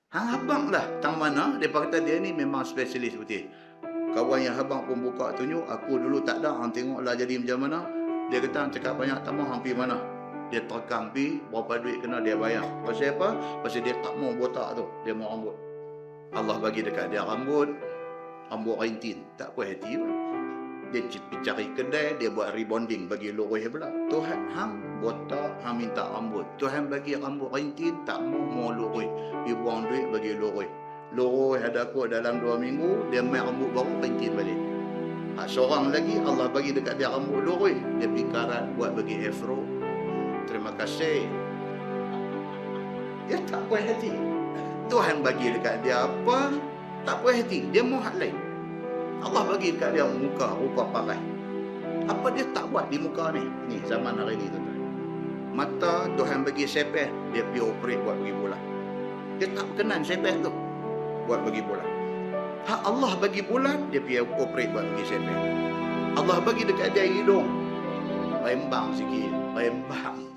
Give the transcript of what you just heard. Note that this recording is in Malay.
Hang abang lah tang mana, dia kata dia ni memang spesialis putih. Kawan yang abang pun buka tunjuk, aku dulu tak ada, hang tengoklah jadi macam mana. Dia kata hang cakap banyak tamah, hang pergi mana? Dia terekam pi, berapa duit kena dia bayar. Pasal apa? Pasal dia tak mau botak tu, dia mau rambut. Allah bagi dekat dia rambut rintin, tak puas hati pun. Dia cari kedai, dia buat rebonding bagi lurus pula. Tuhan hang botak, hang minta rambut. Tuhan bagi rambut rintin, tak mau lurus. Dia buang duit bagi lurus. Lurus ada kot dalam 2 minggu, dia main rambut baru rintin balik. Seorang lagi Allah bagi dekat dia rambut lurus, dia pergi karat buat bagi afro. Terima kasih. Dia tak puas hati. Tuhan bagi dekat dia apa, tak puas hati. Dia mau hak lain. Allah bagi dekat dia muka rupa parai. Apa dia tak buat di muka ni? Ni zaman hari ni tuan-tuan. Mata Tuhan bagi sepeh, dia pergi operate buat bagi bola. Dia tak berkenan sepeh tu buat bagi bola. Hak Allah bagi bulan, dia pergi operate buat bagi sepeh. Allah bagi dekat dia hidung, rembang sikit, rembang.